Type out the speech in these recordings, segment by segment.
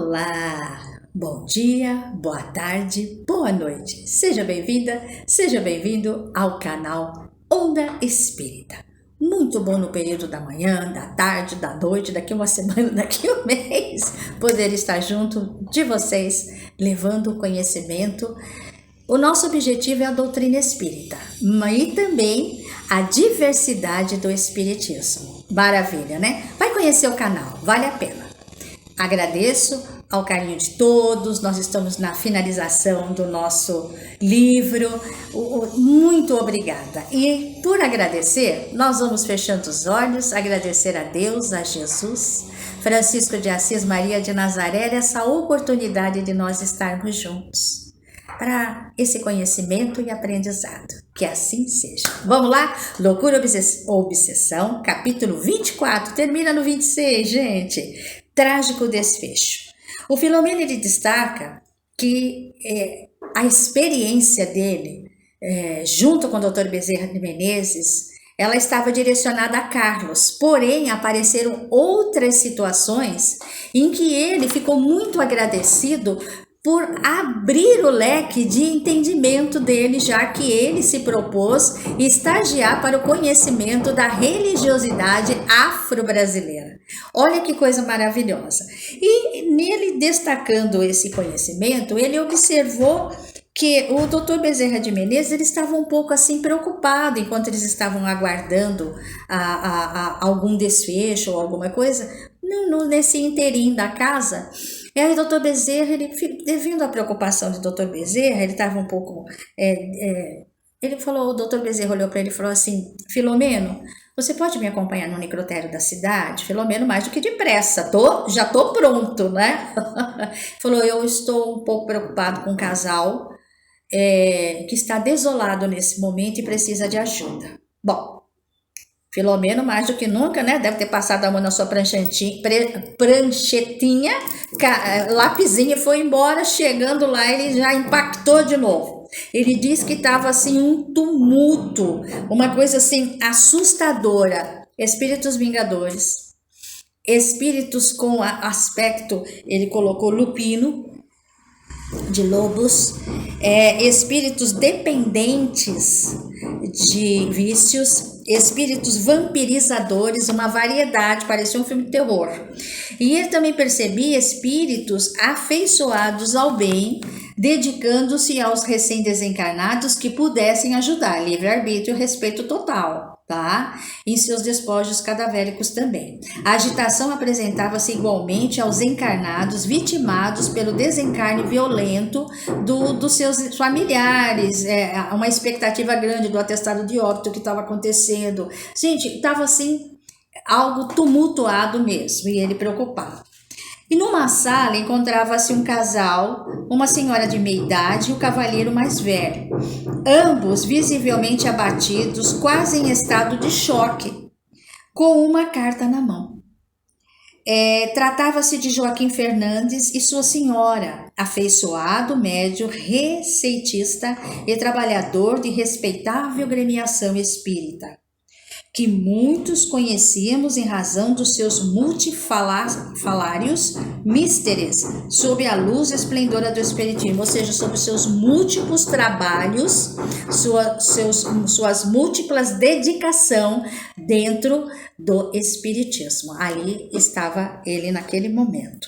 Olá, bom dia, boa tarde, boa noite. Seja bem-vinda, seja bem-vindo ao canal Onda Espírita. Muito bom no período da manhã, da tarde, da noite, daqui uma semana, daqui um mês, poder estar junto de vocês, levando o conhecimento. O nosso objetivo é a doutrina espírita, e também a diversidade do espiritismo. Maravilha, né? Vai conhecer o canal, vale a pena. Agradeço ao carinho de todos, nós estamos na finalização do nosso livro, muito obrigada. E por agradecer, nós vamos fechando os olhos, agradecer a Deus, a Jesus, Francisco de Assis, Maria de Nazaré, essa oportunidade de nós estarmos juntos para esse conhecimento e aprendizado. Que assim seja. Vamos lá? Loucura ou Obsessão, capítulo 24, termina no 26, gente. Trágico desfecho. O Filomeno, ele destaca que a experiência dele, junto com o Dr. Bezerra de Menezes, ela estava direcionada a Carlos, porém apareceram outras situações em que ele ficou muito agradecido por abrir o leque de entendimento dele, já que ele se propôs estagiar para o conhecimento da religiosidade afro-brasileira. Olha que coisa maravilhosa. E nele, destacando esse conhecimento, ele observou que o Dr. Bezerra de Menezes, ele estava um pouco assim preocupado enquanto eles estavam aguardando algum desfecho ou alguma coisa, nesse interim da casa. E aí o Dr. Bezerra, devido à preocupação do Dr. Bezerra, ele estava um pouco... ele falou, o Dr. Bezerra olhou para ele e falou assim: Filomeno, você pode me acompanhar no necrotério da cidade? Filomeno, mais do que depressa, já tô pronto, né? Falou, eu estou um pouco preocupado com um casal que está desolado nesse momento e precisa de ajuda. Bom, Filomeno, mais do que nunca, né? Deve ter passado a mão na sua pranchetinha, lapisinho, e foi embora. Chegando lá, ele já impactou de novo. Ele disse que estava assim um tumulto, uma coisa assim assustadora. Espíritos vingadores, espíritos com aspecto, ele colocou lupino, de lobos, espíritos dependentes de vícios, espíritos vampirizadores, uma variedade, parecia um filme de terror. E ele também percebia espíritos afeiçoados ao bem, dedicando-se aos recém-desencarnados que pudessem ajudar, livre-arbítrio e respeito total, tá? Em seus despojos cadavéricos também. A agitação apresentava-se igualmente aos encarnados vitimados pelo desencarne violento dos seus familiares, uma expectativa grande do atestado de óbito que estava acontecendo. Gente, estava assim, algo tumultuado mesmo, e ele preocupado. E numa sala encontrava-se um casal, uma senhora de meia idade e o cavalheiro mais velho, ambos visivelmente abatidos, quase em estado de choque, com uma carta na mão. Tratava-se de Joaquim Fernandes e sua senhora, afeiçoado médium, receitista e trabalhador de respeitável gremiação espírita, que muitos conhecíamos em razão dos seus multifalários místeres, sob a luz esplendora do espiritismo, ou seja, sob os seus múltiplos trabalhos, suas múltiplas dedicação dentro do espiritismo. Ali estava ele naquele momento.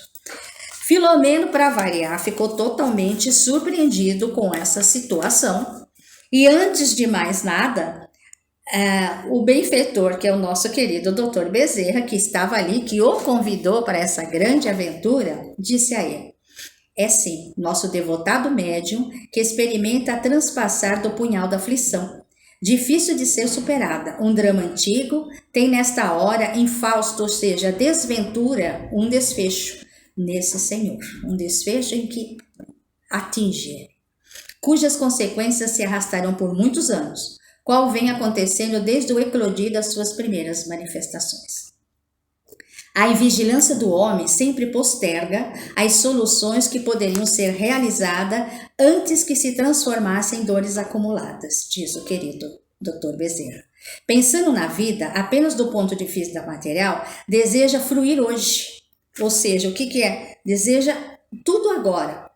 Filomeno, para variar, ficou totalmente surpreendido com essa situação e, antes de mais nada, o benfeitor, que é o nosso querido Dr. Bezerra, que estava ali, que o convidou para essa grande aventura, disse a ele: é sim, nosso devotado médium que experimenta a transpassar do punhal da aflição, difícil de ser superada, um drama antigo, tem nesta hora infausto, ou seja, desventura, um desfecho nesse senhor, um desfecho em que atinge, cujas consequências se arrastarão por muitos anos, qual vem acontecendo desde o eclodir das suas primeiras manifestações. A invigilância do homem sempre posterga as soluções que poderiam ser realizadas antes que se transformassem em dores acumuladas, diz o querido Dr. Bezerra. Pensando na vida apenas do ponto de vista material, deseja fruir hoje, Ou seja, o que que é? Deseja tudo agora.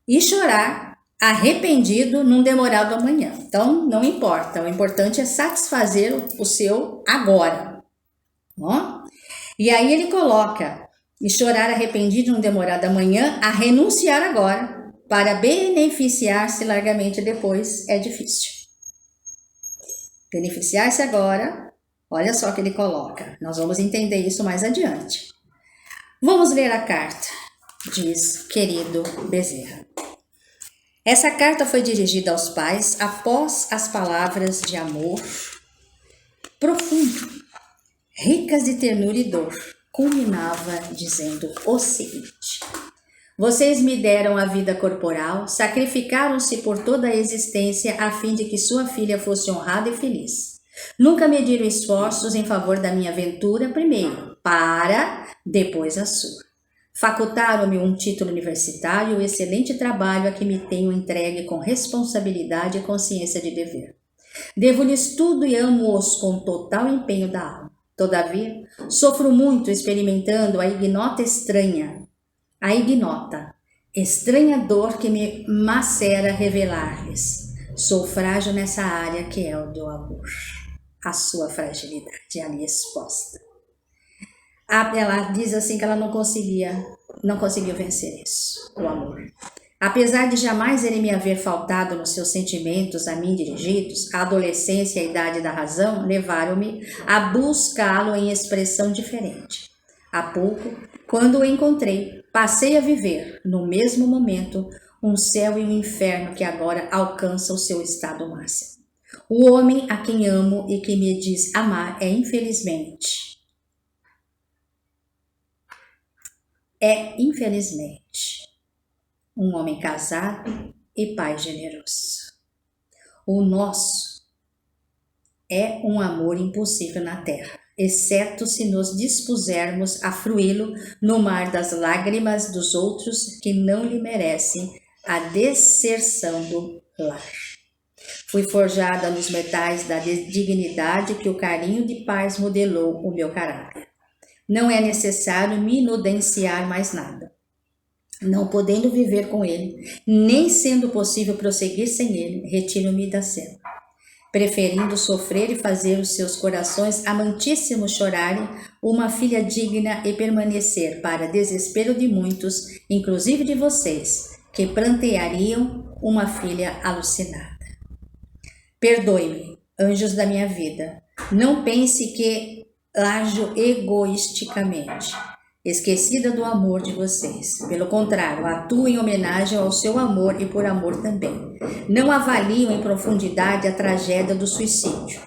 E chorar arrependido num demorado amanhã. Então, não importa. O importante é satisfazer o seu agora. Ó. E aí ele coloca, e chorar arrependido num demorado amanhã, a renunciar agora, para beneficiar-se largamente depois, é difícil. Beneficiar-se agora, olha só o que ele coloca. Nós vamos entender isso mais adiante. Vamos ler a carta, diz querido Bezerra. Essa carta foi dirigida aos pais após as palavras de amor profundo, ricas de ternura e dor, culminava dizendo o seguinte: vocês me deram a vida corporal, sacrificaram-se por toda a existência a fim de que sua filha fosse honrada e feliz. Nunca mediram esforços em favor da minha ventura primeiro, para depois a sua. Facultaram-me um título universitário e o excelente trabalho a que me tenho entregue com responsabilidade e consciência de dever. Devo-lhes tudo e amo-os com total empenho da alma. Todavia, sofro muito experimentando a ignota estranha dor que me macera revelar-lhes. Sou frágil nessa área que é o do amor. A sua fragilidade é a minha exposta. Ela diz assim que ela não conseguiu vencer isso, o amor. Apesar de jamais ele me haver faltado nos seus sentimentos a mim dirigidos, a adolescência e a idade da razão levaram-me a buscá-lo em expressão diferente. Há pouco, quando o encontrei, passei a viver, no mesmo momento, um céu e um inferno que agora alcança o seu estado máximo. O homem a quem amo e que me diz amar é, infelizmente, um homem casado e pai generoso. O nosso é um amor impossível na terra, exceto se nos dispusermos a fruí-lo no mar das lágrimas dos outros que não lhe merecem a deserção do lar. Fui forjada nos metais da dignidade que o carinho de pais modelou o meu caráter. Não é necessário me inudenciar mais nada. Não podendo viver com ele, nem sendo possível prosseguir sem ele, retiro-me da cena. Preferindo sofrer e fazer os seus corações amantíssimos chorarem, uma filha digna e permanecer, para desespero de muitos, inclusive de vocês, que pranteariam uma filha alucinada. Perdoe-me, anjos da minha vida. Não pense que ajo egoisticamente, esquecida do amor de vocês. Pelo contrário, atuo em homenagem ao seu amor e por amor também. Não avalio em profundidade a tragédia do suicídio.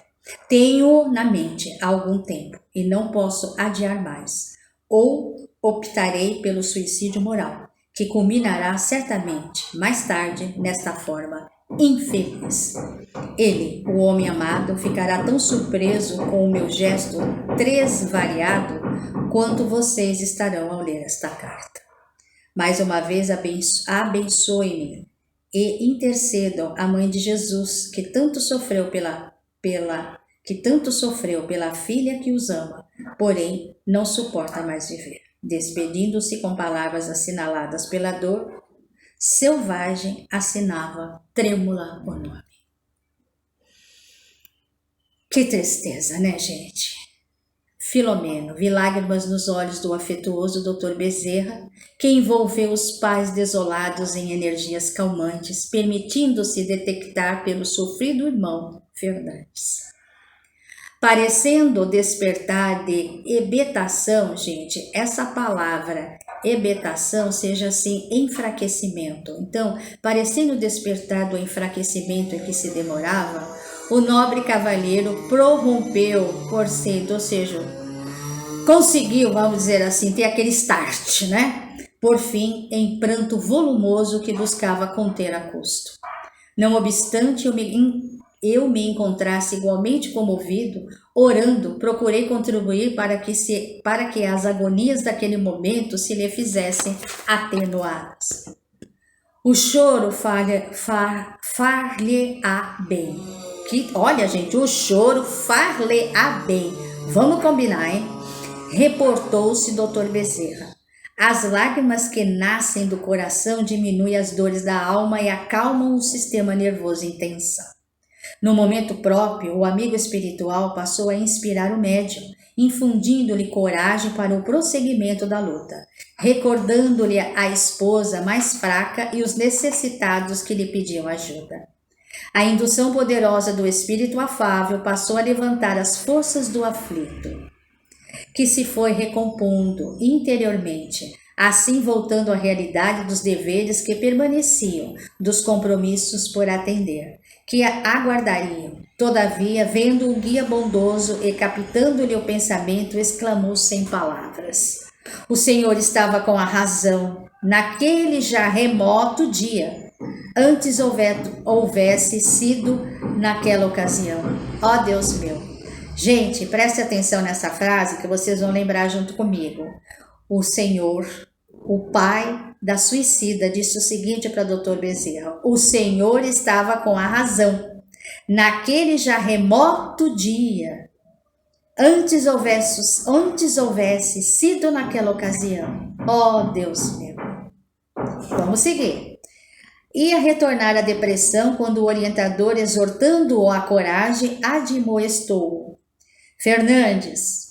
Tenho na mente há algum tempo e não posso adiar mais. Ou optarei pelo suicídio moral, que culminará certamente mais tarde nesta forma infeliz. Ele, o homem amado, ficará tão surpreso com o meu gesto tresvariado quanto vocês estarão ao ler esta carta. Mais uma vez abençoe-me e intercedam a mãe de Jesus, que tanto sofreu pela filha que os ama, porém não suporta mais viver. Despedindo-se com palavras assinaladas pela dor, selvagem assinava trêmula o nome. Que tristeza, né, gente? Filomeno, vi lágrimas nos olhos do afetuoso Dr. Bezerra, que envolveu os pais desolados em energias calmantes, permitindo-se detectar pelo sofrido irmão Fernandes. Parecendo despertar de hebetação, gente, essa palavra hebetação seja assim enfraquecimento. Então, parecendo despertar do enfraquecimento em que se demorava, o nobre cavalheiro prorrompeu por cedo, ou seja, conseguiu, vamos dizer assim, ter aquele start, né? Por fim, em pranto volumoso que buscava conter a custo. Não obstante eu me encontrasse igualmente comovido, orando, procurei contribuir para que as agonias daquele momento se lhe fizessem atenuadas. O choro far-lhe-á bem. Olha, gente, o choro far-lhe-á bem. Vamos combinar, hein? reportou-se Dr. Bezerra. As lágrimas que nascem do coração diminuem as dores da alma e acalmam o sistema nervoso em tensão. No momento próprio, o amigo espiritual passou a inspirar o médium, infundindo-lhe coragem para o prosseguimento da luta, recordando-lhe a esposa mais fraca e os necessitados que lhe pediam ajuda. A indução poderosa do espírito afável passou a levantar as forças do aflito, que se foi recompondo interiormente, assim voltando à realidade dos deveres que permaneciam, dos compromissos por atender, que aguardariam. Todavia, vendo o guia bondoso e captando-lhe o pensamento, exclamou sem palavras: o Senhor estava com a razão naquele já remoto dia, antes houvesse sido naquela ocasião. Ó Deus meu! Gente, preste atenção nessa frase que vocês vão lembrar junto comigo. O Senhor, o pai da suicida, disse o seguinte para o Dr. Bezerra: o Senhor estava com a razão naquele já remoto dia, antes houvesse sido naquela ocasião. Ó Deus meu! Vamos seguir. Ia retornar à depressão quando o orientador, exortando-o à coragem, admoestou-o: Fernandes,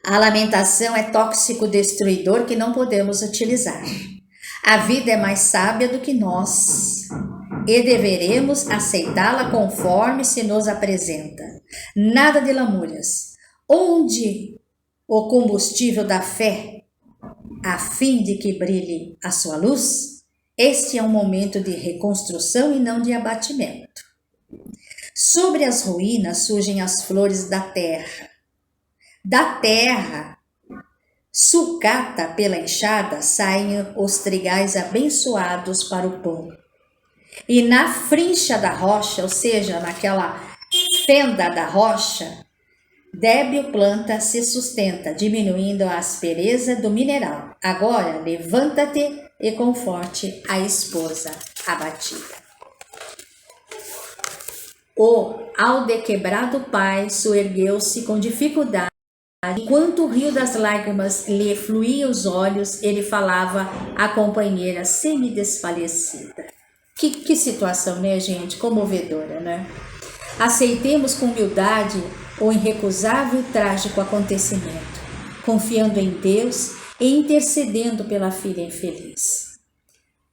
a lamentação é tóxico destruidor que não podemos utilizar. A vida é mais sábia do que nós e deveremos aceitá-la conforme se nos apresenta. Nada de lamúrias. Onde o combustível da fé, a fim de que brilhe a sua luz, este é um momento de reconstrução e não de abatimento. Sobre as ruínas surgem as flores da terra. Da terra, sucata pela enxada, saem os trigais abençoados para o pão. E na frincha da rocha, ou seja, naquela fenda da rocha, débil planta se sustenta, diminuindo a aspereza do mineral. Agora, levanta-te e conforte a esposa abatida. O aldequebrado pai soergueu-se com dificuldade. Enquanto o rio das lágrimas lhe fluía os olhos, ele falava à companheira semi-desfalecida. Que situação, né, gente? Comovedora, né? Aceitemos com humildade o irrecusável e trágico acontecimento, confiando em Deus e intercedendo pela filha infeliz.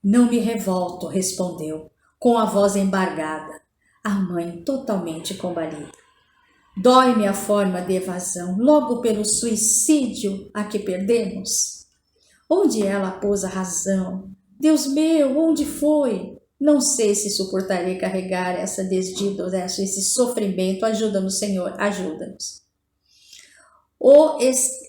Não me revolto, respondeu, com a voz embargada, a mãe totalmente combalida. Dói-me a forma de evasão, logo pelo suicídio a que perdemos. Onde ela pôs a razão? Deus meu, onde foi? Não sei se suportarei carregar essa desdita, esse sofrimento. Ajuda-nos, Senhor, ajuda-nos. O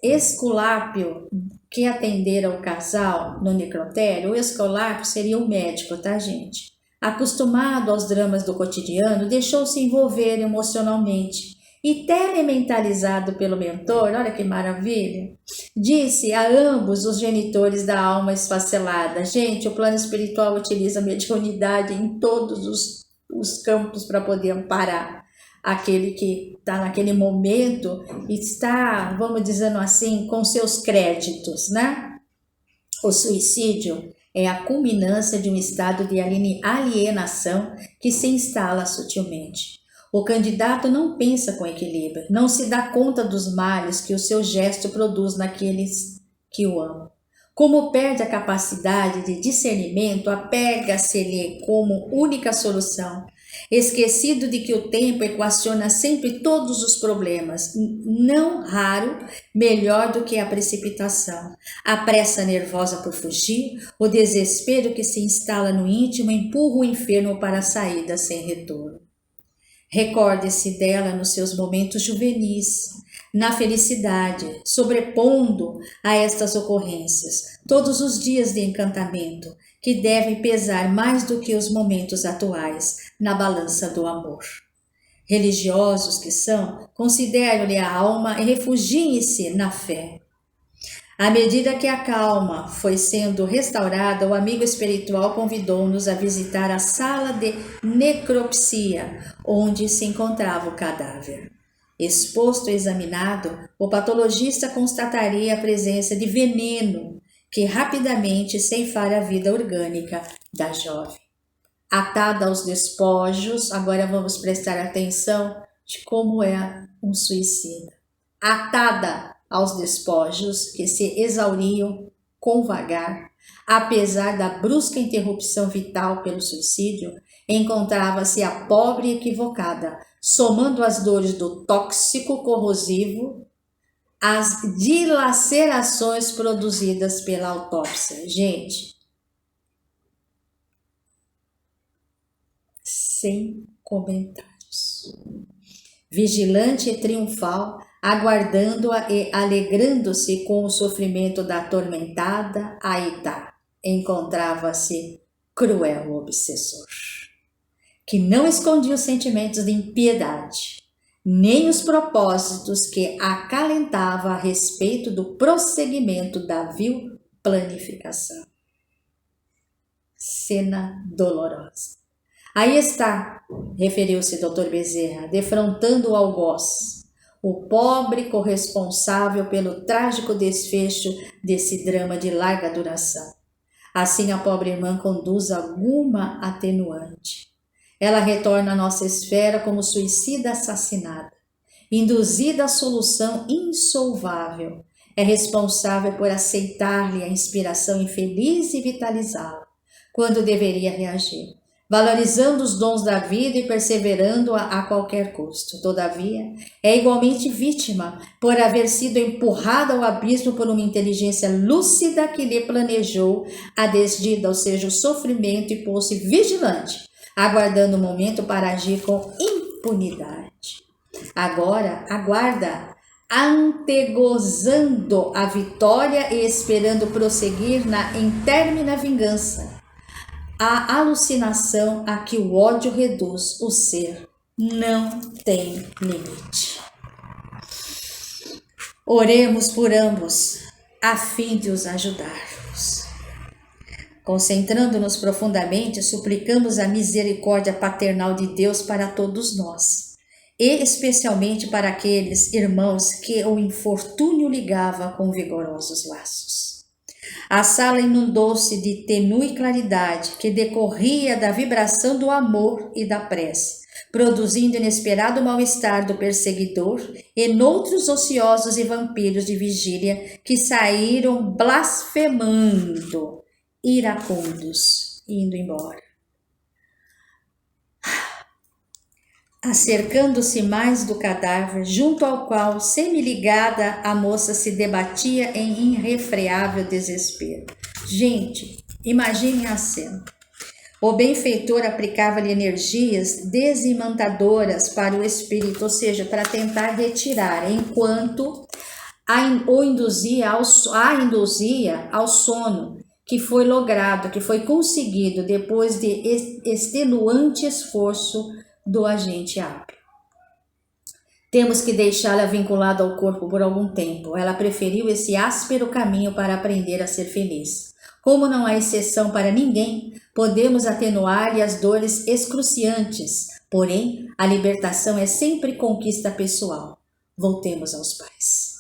Esculápio que atendera o casal no necrotério, o Esculápio seria o médico, tá, gente? Acostumado aos dramas do cotidiano, deixou-se envolver emocionalmente e telementalizado pelo mentor, olha que maravilha, disse a ambos os genitores da alma esfacelada. Gente, o plano espiritual utiliza a mediunidade em todos os campos para poder amparar aquele que está naquele momento e está, vamos dizendo assim, com seus créditos, né? O suicídio é a culminância de um estado de alienação que se instala sutilmente. O candidato não pensa com equilíbrio, não se dá conta dos males que o seu gesto produz naqueles que o amam. Como perde a capacidade de discernimento, apega-se-lhe como única solução, esquecido de que o tempo equaciona sempre todos os problemas, não raro melhor do que a precipitação. A pressa nervosa por fugir, o desespero que se instala no íntimo empurra o enfermo para a saída sem retorno. Recorde-se dela nos seus momentos juvenis, na felicidade, sobrepondo a estas ocorrências todos os dias de encantamento, que devem pesar mais do que os momentos atuais na balança do amor. Religiosos que são, consideram-lhe a alma e refugiem-se na fé. À medida que a calma foi sendo restaurada, o amigo espiritual convidou-nos a visitar a sala de necropsia, onde se encontrava o cadáver. Exposto e examinado, o patologista constataria a presença de veneno que rapidamente ceifara a vida orgânica da jovem. Atada aos despojos, agora vamos prestar atenção de como é um suicida. Atada aos despojos que se exauriam com vagar, apesar da brusca interrupção vital pelo suicídio, encontrava-se a pobre equivocada, somando as dores do tóxico corrosivo às dilacerações produzidas pela autópsia. Gente, sem comentários. Vigilante e triunfal, aguardando-a e alegrando-se com o sofrimento da atormentada Aitá, encontrava-se cruel obsessor, que não escondia os sentimentos de impiedade, nem os propósitos que acalentava a respeito do prosseguimento da vil planificação. Cena dolorosa. Aí está, referiu-se Dr. Bezerra, defrontando o algoz, o pobre corresponsável pelo trágico desfecho desse drama de larga duração. Assim a pobre irmã conduz alguma atenuante. Ela retorna à nossa esfera como suicida assassinada, induzida à solução insolvável. É responsável por aceitar-lhe a inspiração infeliz e vitalizá-la, quando deveria reagir, valorizando os dons da vida e perseverando a qualquer custo. Todavia, é igualmente vítima por haver sido empurrada ao abismo por uma inteligência lúcida que lhe planejou a desdita, ou seja, o sofrimento, e pôs-se vigilante, aguardando o momento para agir com impunidade. Agora, aguarda, antegozando a vitória e esperando prosseguir na intérmina vingança. A alucinação a que o ódio reduz o ser não tem limite. Oremos por ambos, a fim de os ajudarmos. Concentrando-nos profundamente, suplicamos a misericórdia paternal de Deus para todos nós, e especialmente para aqueles irmãos que o infortúnio ligava com vigorosos laços. A sala inundou-se de tenue claridade que decorria da vibração do amor e da prece, produzindo inesperado mal-estar do perseguidor e noutros ociosos e vampiros de vigília que saíram blasfemando, iracundos, indo embora. Acercando-se mais do cadáver, junto ao qual, semi-ligada, a moça se debatia em irrefreável desespero. Gente, imaginem a cena. O benfeitor aplicava-lhe energias desimantadoras para o espírito, ou seja, para tentar retirar, enquanto a induzia ao sono, que foi logrado, que foi conseguido depois de extenuante esforço do agente hábil. Temos que deixá-la vinculada ao corpo por algum tempo. Ela preferiu esse áspero caminho para aprender a ser feliz. Como não há exceção para ninguém, podemos atenuar-lhe as dores excruciantes, porém, a libertação é sempre conquista pessoal. Voltemos aos pais.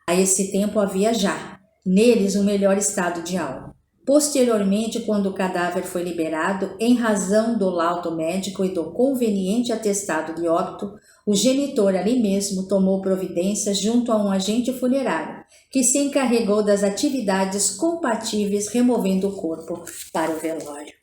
A esse tempo havia já, neles, um melhor estado de alma. Posteriormente, quando o cadáver foi liberado, em razão do laudo médico e do conveniente atestado de óbito, o genitor ali mesmo tomou providências junto a um agente funerário, que se encarregou das atividades compatíveis, removendo o corpo para o velório.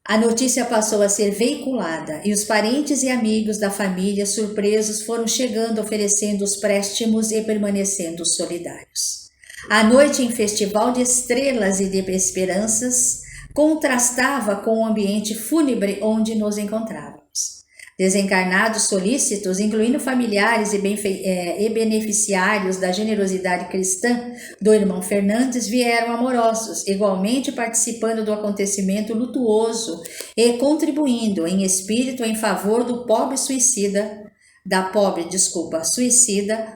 A notícia passou a ser veiculada e os parentes e amigos da família, surpresos, foram chegando oferecendo os préstimos e permanecendo solidários. A noite em festival de estrelas e de esperanças contrastava com o ambiente fúnebre onde nos encontrávamos. Desencarnados solícitos, incluindo familiares e beneficiários da generosidade cristã do irmão Fernandes, vieram amorosos, igualmente participando do acontecimento lutuoso e contribuindo em espírito em favor do pobre suicida,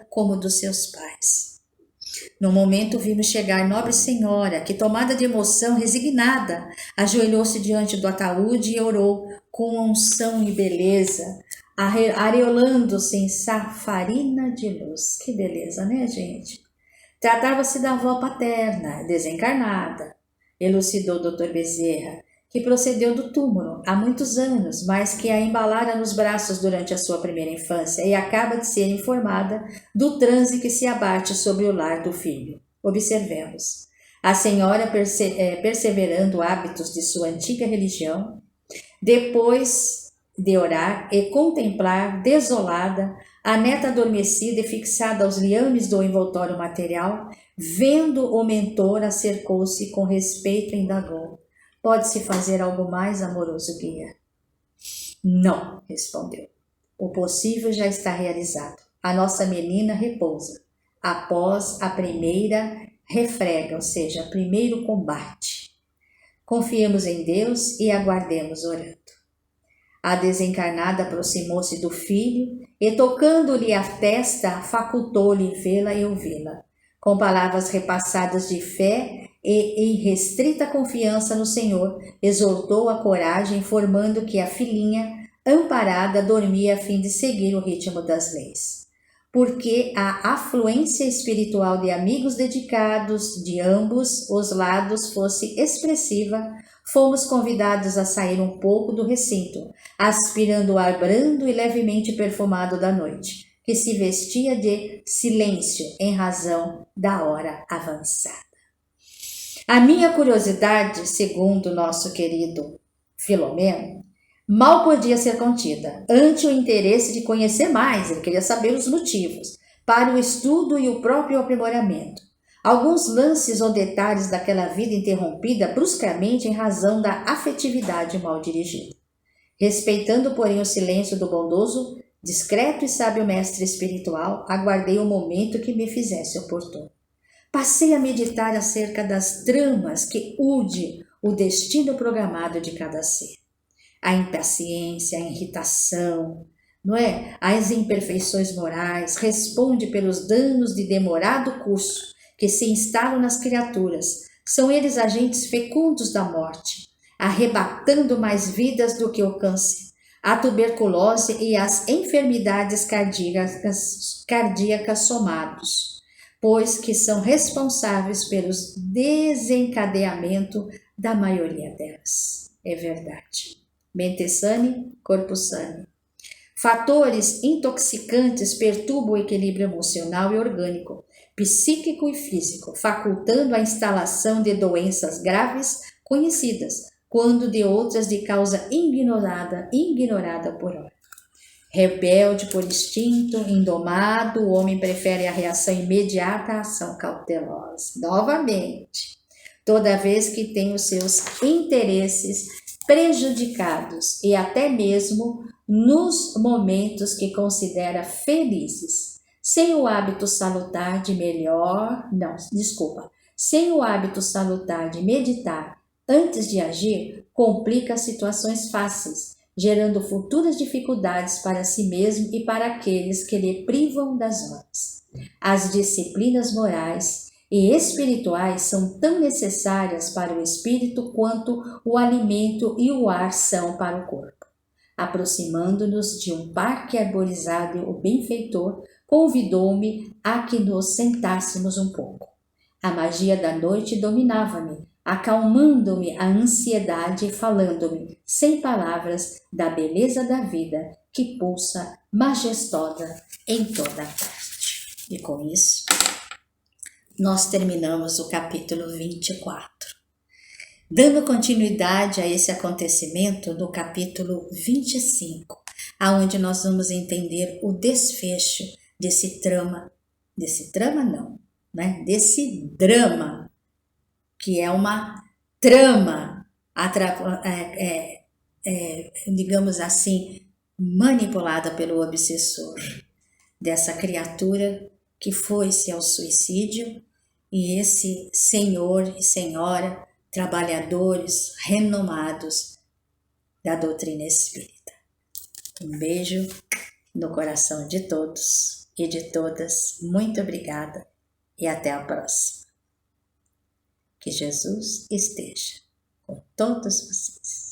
como dos seus pais. No momento vimos chegar nobre senhora, que, tomada de emoção, resignada, ajoelhou-se diante do ataúde e orou com unção e beleza areolando-se em safarina de luz. Que beleza, né, gente? Tratava-se da avó paterna, desencarnada, elucidou o Dr. Bezerra, que procedeu do túmulo há muitos anos, mas que a embalara nos braços durante a sua primeira infância e acaba de ser informada do transe que se abate sobre o lar do filho. Observemos. A senhora, perseverando hábitos de sua antiga religião, depois de orar e contemplar, desolada, a neta adormecida e fixada aos liames do envoltório material, vendo o mentor, acercou-se com respeito e indagou: pode-se fazer algo mais, amoroso guia? Não, respondeu. O possível já está realizado. A nossa menina repousa. Após a primeira refrega, ou seja, primeiro combate. Confiemos em Deus e aguardemos orando. A desencarnada aproximou-se do filho e, tocando-lhe a testa, facultou-lhe vê-la e ouvi-la. Com palavras repassadas de fé e irrestrita confiança no Senhor, exortou a coragem, informando que a filhinha, amparada, dormia a fim de seguir o ritmo das leis. Porque a afluência espiritual de amigos dedicados de ambos os lados fosse expressiva, fomos convidados a sair um pouco do recinto, aspirando o ar brando e levemente perfumado da noite, que se vestia de silêncio em razão da hora avançada. A minha curiosidade, segundo nosso querido Filomeno, mal podia ser contida, ante o interesse de conhecer mais, ele queria saber os motivos, para o estudo e o próprio aprimoramento. Alguns lances ou detalhes daquela vida interrompida bruscamente em razão da afetividade mal dirigida. Respeitando, porém, o silêncio do bondoso, discreto e sábio mestre espiritual, aguardei o momento que me fizesse oportuno. Passei a meditar acerca das tramas que urde o destino programado de cada ser. A impaciência, a irritação, não é? As imperfeições morais responde pelos danos de demorado curso que se instalam nas criaturas. São eles agentes fecundos da morte, arrebatando mais vidas do que o câncer, a tuberculose e as enfermidades cardíacas somados, pois que são responsáveis pelos desencadeamento da maioria delas. É verdade. Mente sane, corpo sane. Fatores intoxicantes perturbam o equilíbrio emocional e orgânico, psíquico e físico, facultando a instalação de doenças graves conhecidas, quando de outras de causa ignorada por hora. Rebelde por instinto, indomado, o homem prefere a reação imediata à ação cautelosa. Novamente, toda vez que tem os seus interesses prejudicados e até mesmo nos momentos que considera felizes. Sem o hábito salutar de sem o hábito salutar de meditar antes de agir, complica situações fáceis, gerando futuras dificuldades para si mesmo e para aqueles que lhe privam das horas. As disciplinas morais e espirituais são tão necessárias para o espírito quanto o alimento e o ar são para o corpo. Aproximando-nos de um parque arborizado, o benfeitor convidou-me a que nos sentássemos um pouco. A magia da noite dominava-me, acalmando-me a ansiedade e falando-me, sem palavras, da beleza da vida que pulsa majestosa em toda a parte. E com isso, nós terminamos o capítulo 24. Dando continuidade a esse acontecimento no capítulo 25, aonde nós vamos entender o desfecho desse drama, que é uma trama, digamos assim, manipulada pelo obsessor, dessa criatura que foi-se ao suicídio, e esse senhor e senhora, trabalhadores renomados da doutrina espírita. Um beijo no coração de todos e de todas. Muito obrigada e até a próxima. Que Jesus esteja com todos vocês.